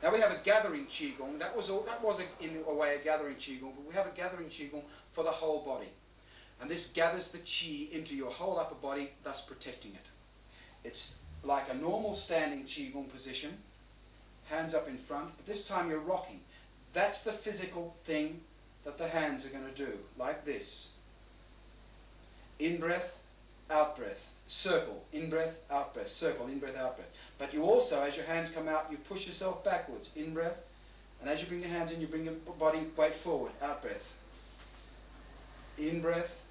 Now we have a gathering Qigong. That was in a way a gathering Qigong, but we have a gathering Qigong for the whole body. And this gathers the Qi into your whole upper body, thus protecting it. It's like a normal standing Qigong position, hands up in front, but this time you're rocking. That's the physical thing that the hands are going to do, like this. In-breath, out-breath, circle, in-breath, out-breath, circle, in-breath, out-breath. But you also, as your hands come out, you push yourself backwards, in-breath, and as you bring your hands in, you bring your body weight forward, out-breath. In-breath,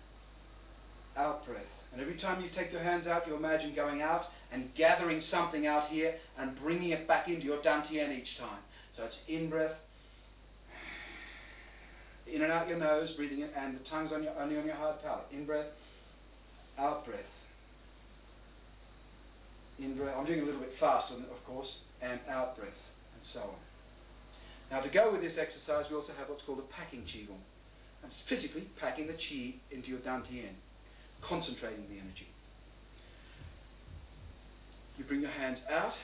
out-breath. And every time you take your hands out, you imagine going out and gathering something out here and bringing it back into your dantian each time. So it's in-breath, in and out your nose, breathing in, and the tongue's only on your hard palate. In-breath, out-breath. In-breath, I'm doing a little bit faster, of course, and out-breath, and so on. Now to go with this exercise, we also have what's called a packing Qigong. That's physically packing the Qi into your dantian, concentrating the energy. You bring your hands out.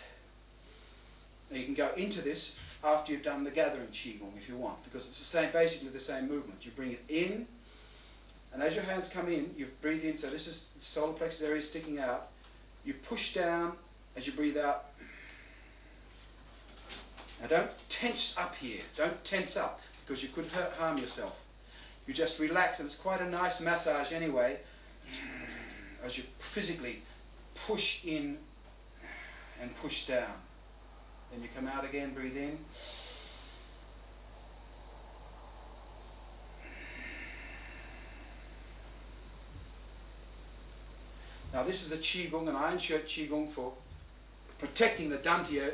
Now you can go into this after you've done the gathering Qigong if you want, because it's the same, basically the same movement. You bring it in, and as your hands come in, you breathe in, so this is the solar plexus area sticking out. You push down as you breathe out. Now don't tense up here, don't tense up, because you could harm yourself. You just relax, and it's quite a nice massage anyway, as you physically push in and push down. Then you come out again, breathe in. Now this is a Qigong, an iron shirt Qigong for protecting the dantian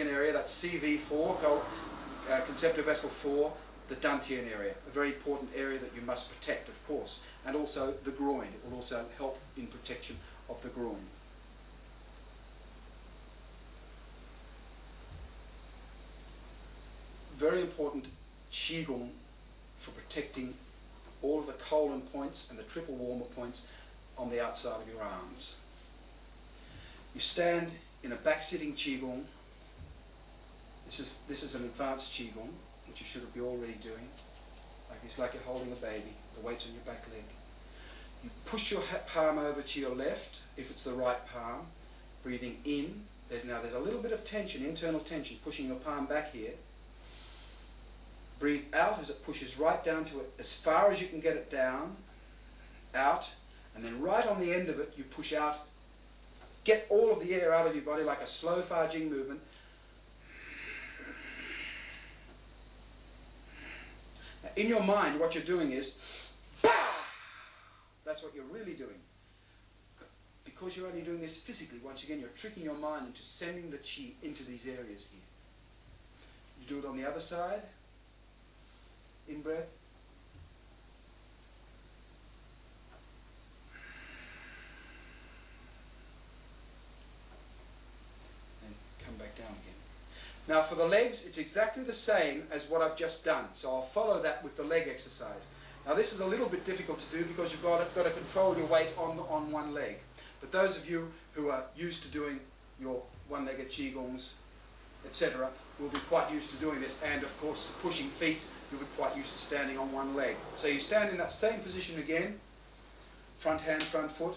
area, that's CV4, called conceptive vessel 4, the dantian area, a very important area that you must protect, of course, and also the groin. It will also help in protection of the groin. Very important Qigong for protecting all of the colon points and the triple warmer points on the outside of your arms. You stand in a back-sitting Qigong. This is an advanced Qigong, which you should be already doing. It's like you're holding a baby. The weight's on your back leg. You push your palm over to your left, if it's the right palm, breathing in. There's a little bit of tension, internal tension, pushing your palm back here. Breathe out as it pushes right down to it, as far as you can get it down, out, and then right on the end of it you push out. Get all of the air out of your body like a slow Fa-Jing movement. Now, in your mind what you're doing is, bah! That's what you're really doing. Because you're only doing this physically, once again you're tricking your mind into sending the Qi into these areas here. You do it on the other side. In breath. And come back down again. Now for the legs, it's exactly the same as what I've just done. So I'll follow that with the leg exercise. Now this is a little bit difficult to do because you've got to control your weight on one leg. But those of you who are used to doing your one-legged Qigongs, etc., will be quite used to doing this, and of course pushing feet, you'll be quite used to standing on one leg. So you stand in that same position again, front hand, front foot,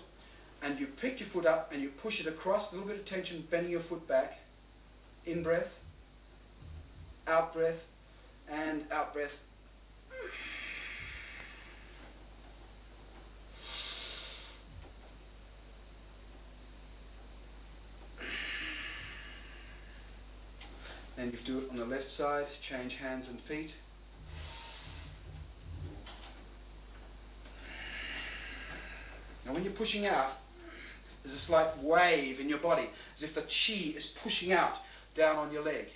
and you pick your foot up and you push it across, a little bit of tension, bending your foot back, in breath, out breath, and out breath. Then you do it on the left side, change hands and feet. Now when you're pushing out, there's a slight wave in your body, as if the Qi is pushing out down on your leg.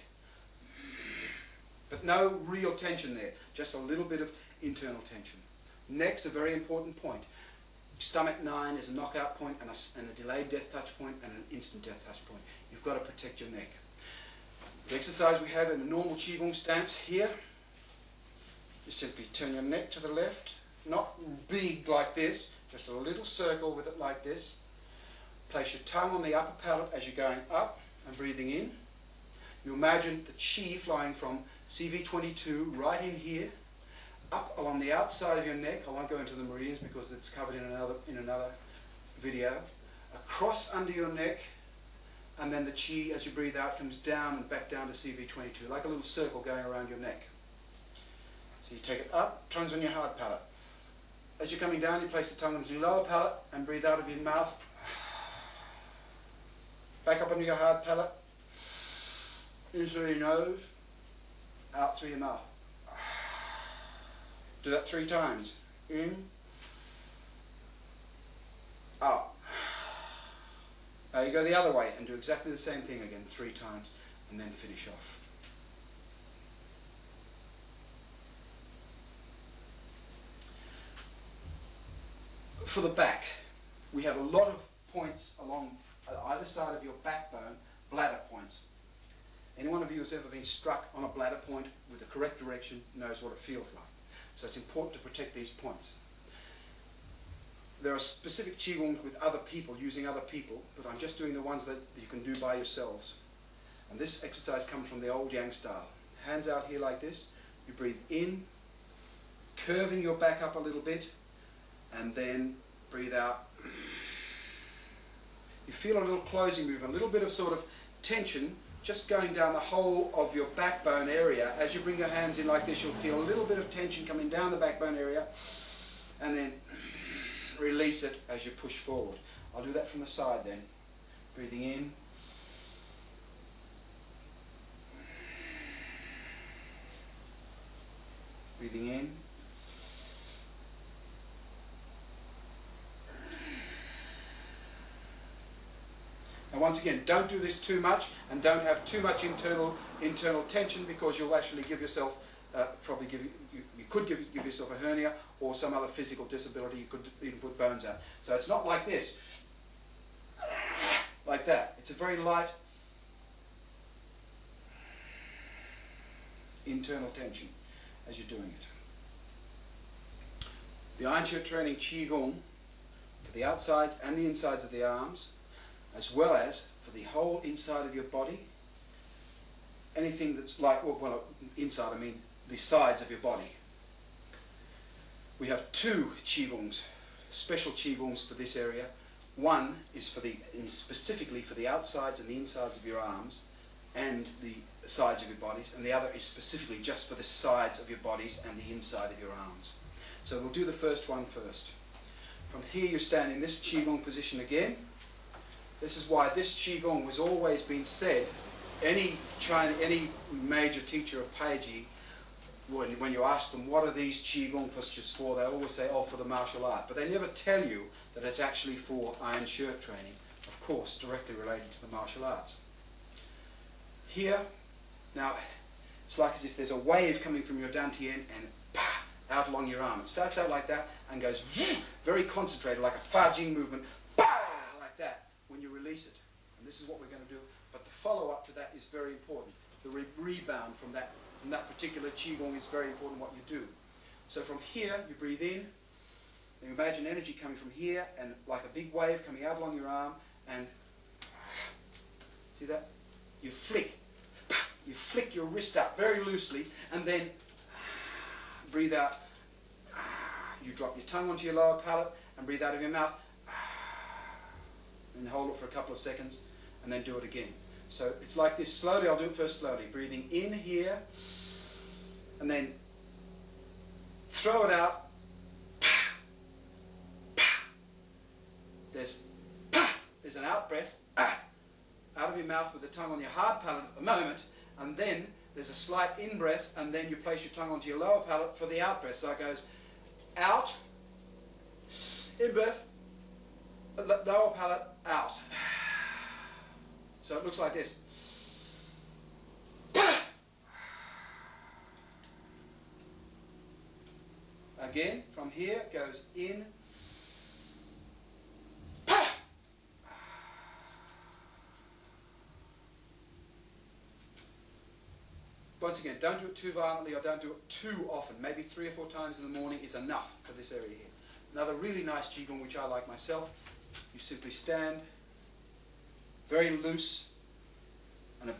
But no real tension there, just a little bit of internal tension. Next, a very important point. Stomach 9 is a knockout point and a delayed death touch point and an instant death touch point. You've got to protect your neck. The exercise we have in the normal Qigong stance here, you simply turn your neck to the left, not big like this, just a little circle with it like this. Place your tongue on the upper palate as you're going up and breathing in. You imagine the Qi flying from CV22 right in here, up along the outside of your neck. I won't go into the meridians because it's covered in another video. Across under your neck, and then the Qi, as you breathe out, comes down and back down to CV22, like a little circle going around your neck. So you take it up, tongue's on your hard palate. As you're coming down, you place the tongue onto your lower palate and breathe out of your mouth. Back up onto your hard palate, in through your nose, out through your mouth. Do that 3 times. In, out. Now you go the other way and do exactly the same thing again 3 times and then finish off. For the back, we have a lot of points along either side of your backbone, bladder points. Any one of you who's ever been struck on a bladder point with the correct direction knows what it feels like. So it's important to protect these points. There are specific Qigongs with other people, using other people, but I'm just doing the ones that you can do by yourselves. And this exercise comes from the old Yang style. Hands out here like this, you breathe in, curving your back up a little bit, and then breathe out. You feel a little closing movement, a little bit of sort of tension just going down the whole of your backbone area. As you bring your hands in like this, you'll feel a little bit of tension coming down the backbone area, and then release it as you push forward. I'll do that from the side then. Breathing in. Breathing in. Now once again, don't do this too much and don't have too much internal tension, because you'll actually give yourself, you could give yourself a hernia or some other physical disability. You could even put bones out. So it's not like this, like that. It's a very light internal tension as you're doing it. The Iron Shirt Training Qigong for the outsides and the insides of the arms, as well as for the whole inside of your body. Anything that's like, well, inside I mean the sides of your body. We have 2 Qigongs, special Qigongs for this area. One is for specifically for the outsides and the insides of your arms and the sides of your bodies, and the other is specifically just for the sides of your bodies and the inside of your arms. So we'll do the first one first. From here you stand in this Qigong position again. This is why this Qigong was always been said. Any major teacher of Taiji, when you ask them what are these Qigong postures for, they always say, oh, for the martial art. But they never tell you that it's actually for Iron Shirt training, of course, directly related to the martial arts. Here, now, it's like as if there's a wave coming from your dantian and pah, out along your arm. It starts out like that and goes very concentrated, like a Fajing movement, bah, like that, when you release it. And this is what we're going to do. But the follow-up to that is very important. The rebound from that particular Qigong is very important what you do. So from here, you breathe in, and you imagine energy coming from here, and like a big wave coming out along your arm, and see that? You flick your wrist up very loosely, and then breathe out. You drop your tongue onto your lower palate, and breathe out of your mouth, and hold it for a couple of seconds, and then do it again. So it's like this. Slowly, I'll do it first slowly. Breathing in here, and then throw it out. There's an out breath, out of your mouth with the tongue on your hard palate at the moment, and then there's a slight in breath, and then you place your tongue onto your lower palate for the out breath. So it goes out, in breath, lower palate, out. So it looks like this. Again, from here it goes in. Once again, don't do it too violently or don't do it too often. Maybe 3 or 4 times in the morning is enough for this area here. Another really nice Qigong, which I like myself, you simply stand very loose, and a